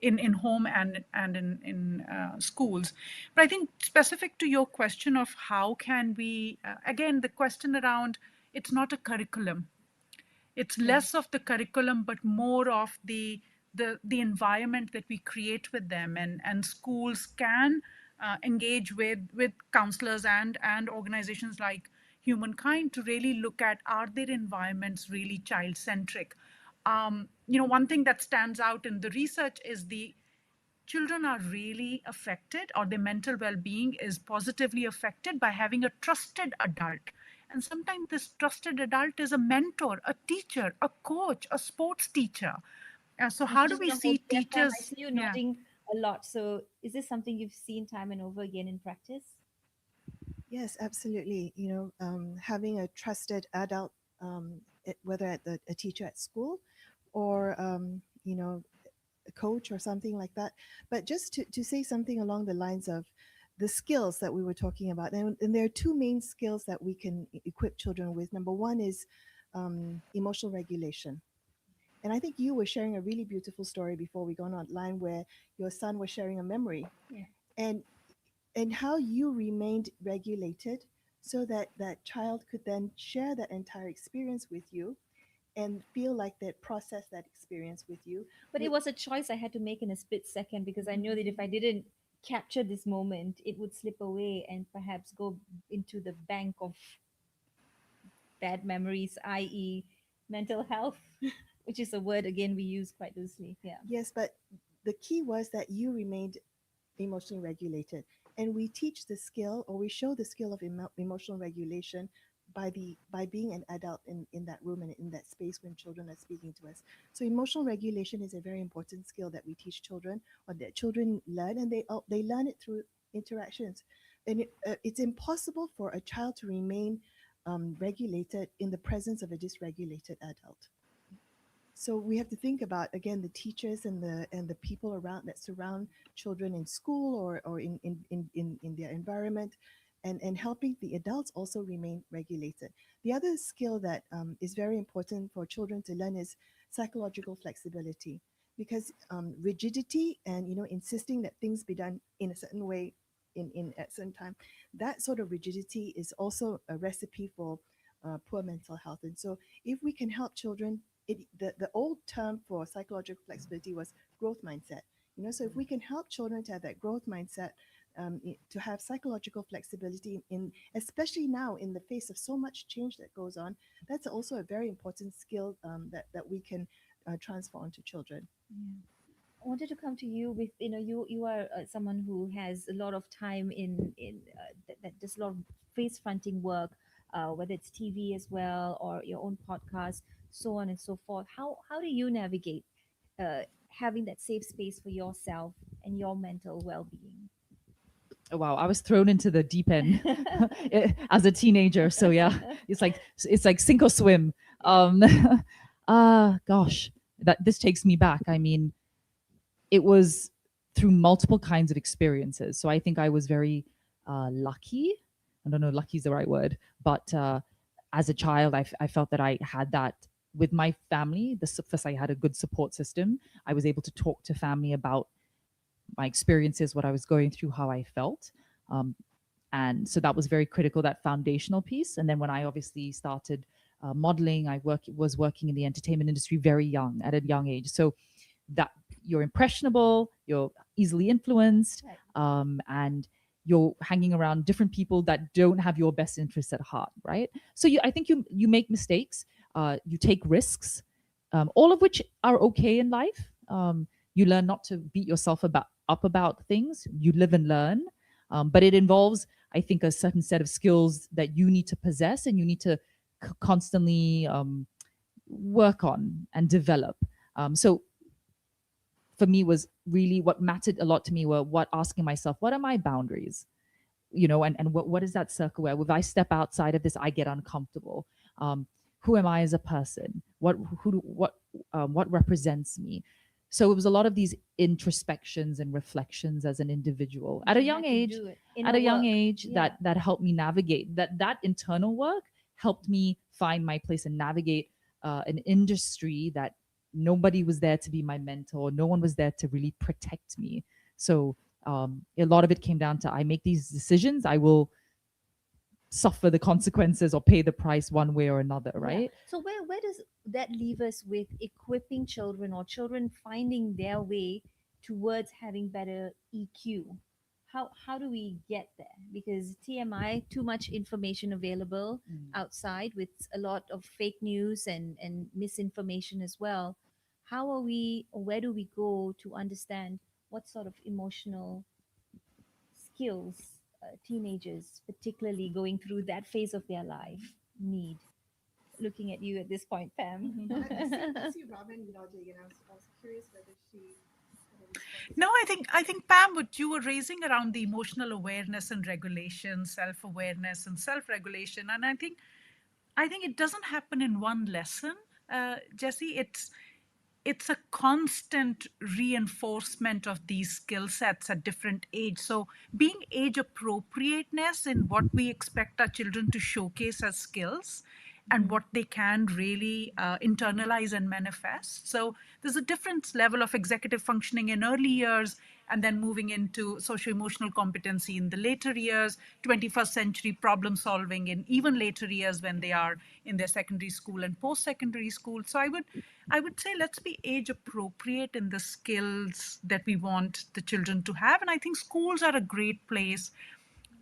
in home and in schools. But I think specific to your question of how can we, again, the question around, it's not a curriculum. It's less of the curriculum, but more of the environment that we create with them, and schools can engage with counselors and organizations like Humankind to really look at, are their environments really child centric. One thing that stands out in the research is the children are really affected, or their mental well-being is positively affected by having a trusted adult. And sometimes this trusted adult is a mentor, a teacher, a coach, a sports teacher. So I'm how do just we going to hold see there, Pam. I teachers? see you Yeah. nodding a lot. So, is this something you've seen time and over again in practice? Yes, absolutely. Having a trusted adult, whether a teacher at school or, a coach or something like that. But just to say something along the lines of the skills that we were talking about, and there are two main skills that we can equip children with. Number one is emotional regulation. And I think you were sharing a really beautiful story before we got online where your son was sharing a memory. Yeah. And how you remained regulated so that that child could then share that entire experience with you and feel like they process that experience with you. But it was a choice I had to make in a split second because I know that if I didn't capture this moment, it would slip away and perhaps go into the bank of bad memories, i.e., mental health, which is a word again we use quite loosely. Yeah. Yes, but the key was that you remained emotionally regulated. And we teach the skill, or we show the skill of emotional regulation by being an adult in that room and in that space when children are speaking to us. So emotional regulation is a very important skill that we teach children, or that children learn, and they learn it through interactions. And it's impossible for a child to remain regulated in the presence of a dysregulated adult. So we have to think about, again, the teachers and the people around that surround children in school or in their environment, and helping the adults also remain regulated. The other skill that is very important for children to learn is psychological flexibility, because rigidity and insisting that things be done in a certain way in at certain time, that sort of rigidity is also a recipe for poor mental health. And so if we can help children, the old term for psychological flexibility was growth mindset. So if we can help children to have that growth mindset, to have psychological flexibility in, especially now in the face of so much change that goes on, that's also a very important skill that we can transfer onto children. Yeah. I wanted to come to you with, you are someone who has a lot of time that does a lot of face fronting work, whether it's TV as well or your own podcast, so on and so forth. How do you navigate having that safe space for yourself and your mental well being? Oh, wow, I was thrown into the deep end as a teenager. So yeah, it's like sink or swim. Um, gosh, that this takes me back. I mean, it was through multiple kinds of experiences. So I think I was very lucky. I don't know, lucky is the right word, but as a child, I felt that I had that with my family. First, I had a good support system. I was able to talk to family about my experiences, what I was going through, how I felt. Um, and so that was very critical, that foundational piece. And then when I obviously started modeling, was working in the entertainment industry very young, at a young age. So that you're impressionable, you're easily influenced, and you're hanging around different people that don't have your best interests at heart, right? So I think you make mistakes, you take risks, all of which are okay in life. You learn not to beat yourself up about things. You live and learn, but it involves, I think, a certain set of skills that you need to possess and you need to constantly work on and develop. So for me was really what mattered a lot to me were asking myself, what are my boundaries? And what is that circle where if I step outside of this, I get uncomfortable? Who am I as a person? What represents me? So it was a lot of these introspections and reflections as an individual at a young age. Yeah. That helped me navigate that internal work helped me find my place and navigate an industry that nobody was there to be my mentor. No one was there to really protect me. So a lot of it came down to I make these decisions. I will suffer the consequences or pay the price one way or another, Yeah. right? So where does that leave us with equipping children or children finding their way towards having better EQ? How do we get there? Because TMI, too much information available outside with a lot of fake news and misinformation as well. How are we, or where do we go to understand what sort of emotional skills teenagers, particularly going through that phase of their life, need? Looking at you at this point, Pam. I see Raman nodding, and I was curious whether she had a response. No, I think Pam, what you were raising around the emotional awareness and regulation, self-awareness and self-regulation, and I think it doesn't happen in one lesson, Jesse. It's a constant reinforcement of these skill sets at different age. So being age appropriateness in what we expect our children to showcase as skills and what they can really internalize and manifest. So there's a different level of executive functioning in early years and then moving into socio-emotional competency in the later years, 21st century problem solving in even later years when they are in their secondary school and post-secondary school. So I would say let's be age appropriate in the skills that we want the children to have. And I think schools are a great place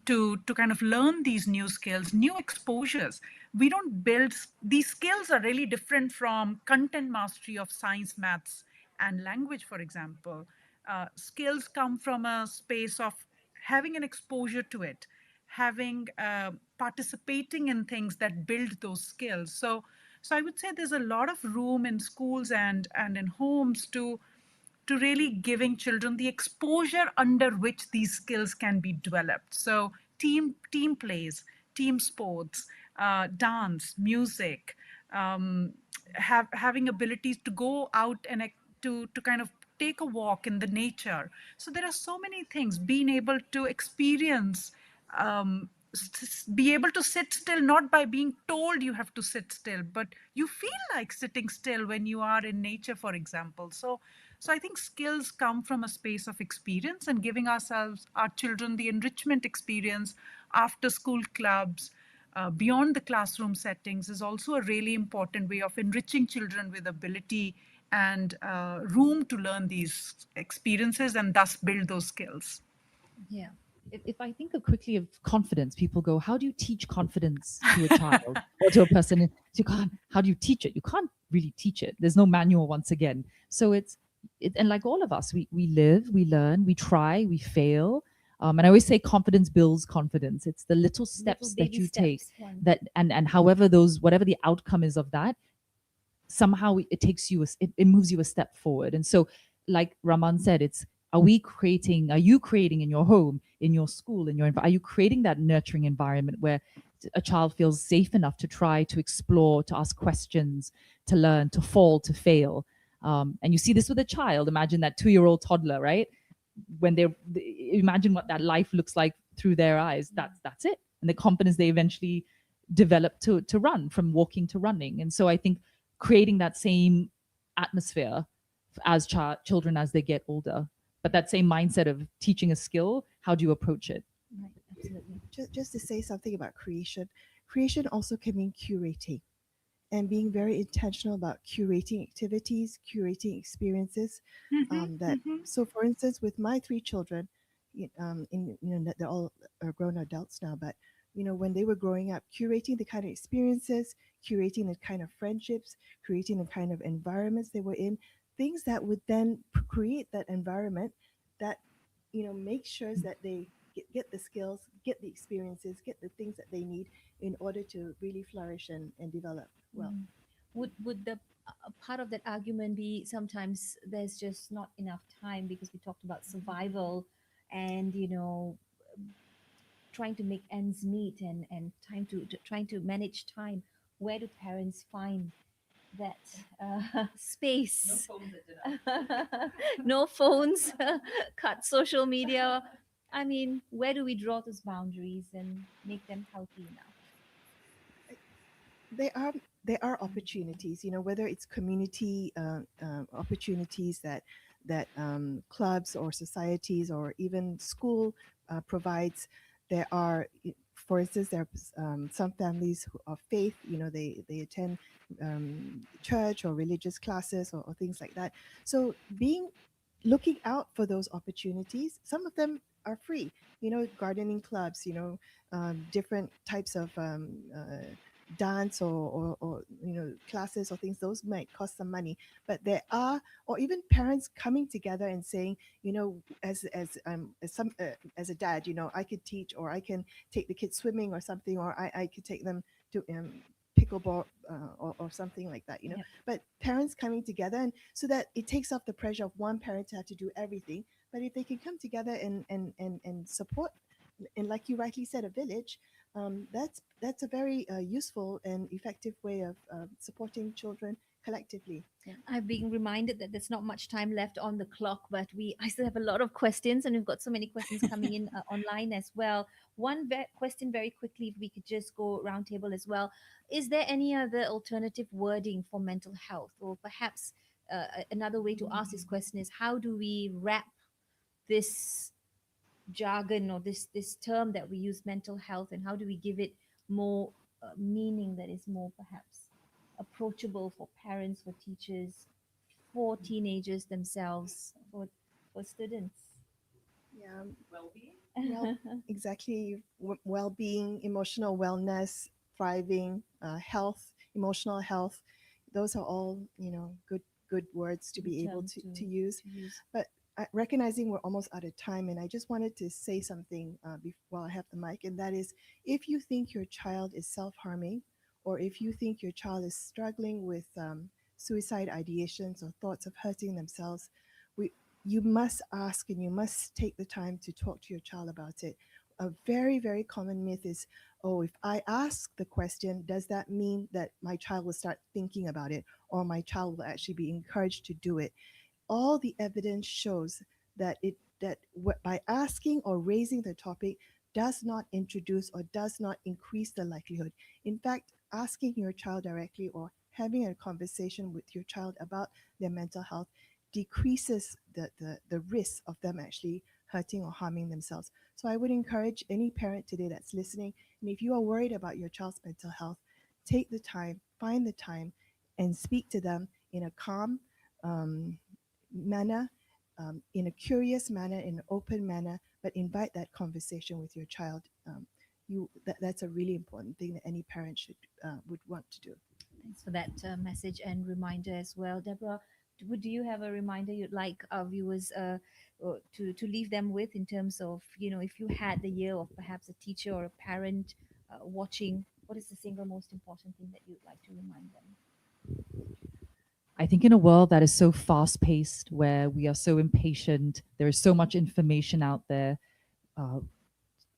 to kind of learn these new skills, new exposures. We don't build these skills are really different from content mastery of science, maths, and language, for example. Skills come from a space of having an exposure to it, having participating in things that build those skills. So I would say there's a lot of room in schools and in homes to really giving children the exposure under which these skills can be developed. So team plays, team sports, dance, music, having abilities to go out and to kind of take a walk in the nature. So there are so many things. Being able to experience, be able to sit still, not by being told you have to sit still, but you feel like sitting still when you are in nature, for example. So I think skills come from a space of experience, and giving our children the enrichment experience after school clubs, beyond the classroom settings is also a really important way of enriching children with ability and room to learn these experiences and thus build those skills. Yeah. If I think of quickly of confidence, people go, how do you teach confidence to a child or to a person? So you can't, how do you teach it? You can't really teach it. There's no manual once again. So and like all of us, we live, we learn, we try, we fail. And I always say confidence builds confidence. It's the little steps that baby you take steps, one. that, and however whatever the outcome is of that, somehow it takes you, it moves you a step forward. And so, like Raman said, are you creating in your home, in your school, are you creating that nurturing environment where a child feels safe enough to try, to explore, to ask questions, to learn, to fall, to fail? And you see this with a child. Imagine that 2-year-old toddler, right? When they imagine what that life looks like through their eyes. That's it, and the confidence they eventually develop to run, from walking to running. And so I think creating that same atmosphere as children as they get older, but that same mindset of teaching a skill, how do you approach it? Right, absolutely. Just to say something about creation, creation also can mean curating and being very intentional about curating activities, curating experiences. That so, for instance, with my 3 children, they're all grown adults now, but when they were growing up, curating the kind of experiences, curating the kind of friendships, creating the kind of environments they were in, things that would then create that environment that make sure that they get the skills, get the experiences, get the things that they need in order to really flourish and develop well. Would the part of that argument be sometimes there's just not enough time, because we talked about survival and trying to make ends meet and trying to manage time? Where do parents find that space? No phones, cut social media. I mean, where do we draw those boundaries and make them healthy enough? There are opportunities, whether it's community opportunities that clubs or societies or even school provides. There are, for instance, there are some families who, of faith, they attend church or religious classes or things like that. So being looking out for those opportunities. Some of them are free, gardening clubs, different types of dance or classes or things. Those might cost some money, but there are, or even parents coming together and saying, as a dad, I could teach, or I can take the kids swimming or something, or I could take them to pickleball or something like that. Yep. But parents coming together, and so that it takes off the pressure of one parent to have to do everything. But if they can come together and support, and like you rightly said, a village, that's a very useful and effective way of supporting children collectively. Yeah. I've been reminded that there's not much time left on the clock, but I still have a lot of questions, and we've got so many questions coming in online as well. One question very quickly, if we could just go roundtable as well. Is there any other alternative wording for mental health, or perhaps another way to ask this question is, how do we wrap this jargon or this term that we use, mental health, and how do we give it more meaning that is more perhaps approachable for parents, for teachers, for teenagers themselves, for students? Yeah. Well, exactly. Well-being, emotional wellness, thriving, health, emotional health. Those are all, good words to be able Terms to use. to use. But recognizing we're almost out of time, and I just wanted to say something while I have the mic, and that is, if you think your child is self-harming, or if you think your child is struggling with suicide ideations or thoughts of hurting themselves, we you must ask and you must take the time to talk to your child about it. A very, very common myth is, oh, if I ask the question, does that mean that my child will start thinking about it, or my child will actually be encouraged to do it? All the evidence shows that by asking or raising the topic does not introduce or does not increase the likelihood. In fact, asking your child directly or having a conversation with your child about their mental health decreases the risk of them actually hurting or harming themselves. So I would encourage any parent today that's listening, and if you are worried about your child's mental health, take the time, find the time, and speak to them in a calm um, manner, in a curious manner, in an open manner, but invite that conversation with your child. That's a really important thing that any parent would want to do. Thanks for that message and reminder as well, Deborah. Do you have a reminder you'd like our viewers to leave them with, in terms of, if you had the ear of perhaps a teacher or a parent watching, what is the single most important thing that you'd like to remind them? I think in a world that is so fast paced, where we are so impatient, there is so much information out there, uh,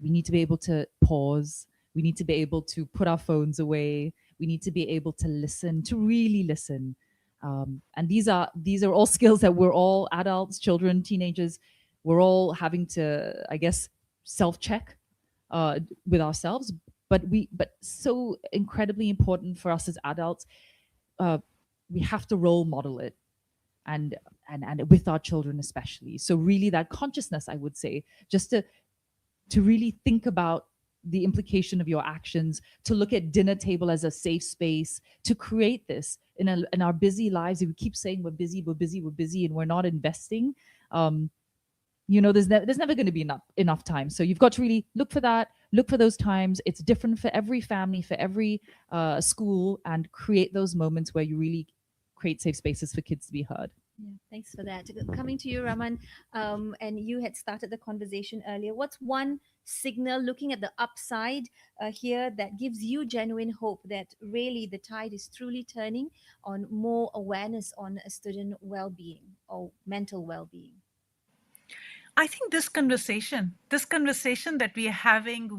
we need to be able to pause. We need to be able to put our phones away. We need to be able to listen, to really listen. And these are all skills that we're all adults, children, teenagers. We're all having to, I guess, self check with ourselves. But so incredibly important for us as adults. Uh, we have to role model it, and and with our children especially. So really, that consciousness, I would say, just to really think about the implication of your actions, to look at dinner table as a safe space, to create this in our busy lives. If we keep saying we're busy, we're busy, we're busy, and we're not investing, um, there's never going to be enough time. So you've got to really look for that, look for those times. It's different for every family, for every school, and create those moments where you really create safe spaces for kids to be heard. Yeah, thanks for that. Coming to you, Raman, and you had started the conversation earlier. What's one signal, looking at the upside here, that gives you genuine hope that really the tide is truly turning on more awareness on student well-being or mental well-being? I think this conversation that we are having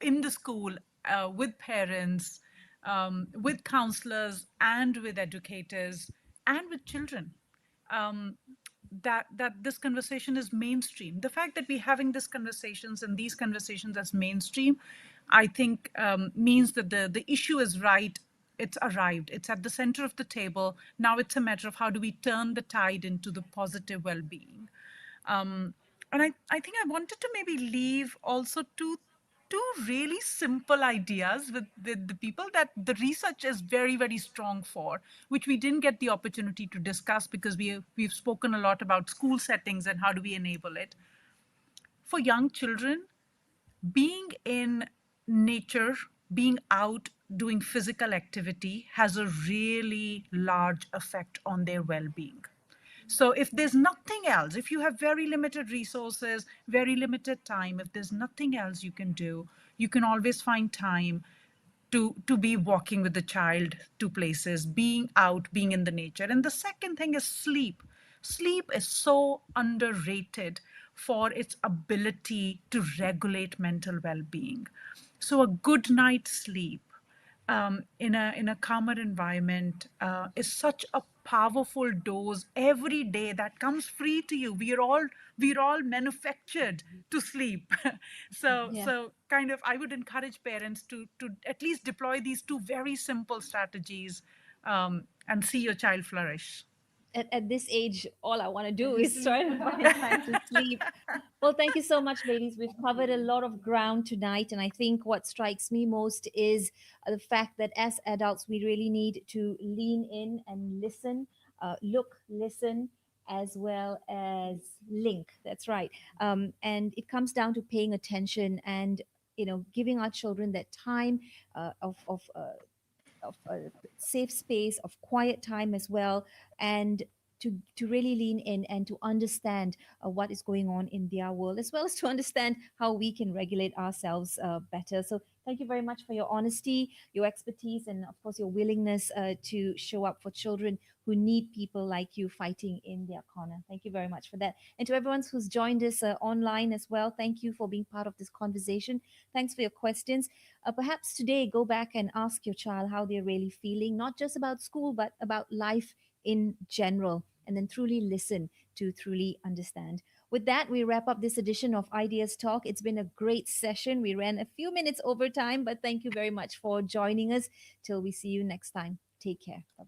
in the school, with parents, with counselors, and with educators, and with children, um, that this conversation is mainstream. The fact that we're having these conversations as mainstream, I think, means that the issue is right. It's arrived. It's at the center of the table. Now it's a matter of how do we turn the tide into the positive well-being. And I think I wanted to maybe leave also two two really simple ideas with the people that the research is very, very strong for, which we didn't get the opportunity to discuss because we've spoken a lot about school settings and how do we enable it. For young children, being in nature, being out doing physical activity has a really large effect on their well-being. So if there's nothing else, if you have very limited resources, very limited time, if there's nothing else you can do, you can always find time to be walking with the child to places, being out, being in the nature. And the second thing is sleep. Sleep is so underrated for its ability to regulate mental well-being. So a good night's sleep in a calmer environment is such a powerful dose every day that comes free to you. We're all manufactured to sleep. so Yeah. so kind of I would encourage parents to at least deploy these two very simple strategies and see your child flourish. At this age, all I want to do is try to find time to sleep. Well, thank you so much, ladies. We've covered a lot of ground tonight. And I think what strikes me most is the fact that as adults, we really need to lean in and listen, look, listen, as well as link. That's right. And it comes down to paying attention and giving our children that time of a safe space, of quiet time as well, and to really lean in and to understand what is going on in their world, as well as to understand how we can regulate ourselves better. So thank you very much for your honesty, your expertise, and of course your willingness to show up for children who need people like you fighting in their corner. Thank you very much for that. And to everyone who's joined us online as well, thank you for being part of this conversation. Thanks for your questions. Perhaps today, go back and ask your child how they're really feeling, not just about school, but about life in general, and then truly listen to truly understand. With that, we wrap up this edition of Ideas Talk. It's been a great session. We ran a few minutes over time, but thank you very much for joining us. Till we see you next time. Take care. Bye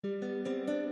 bye.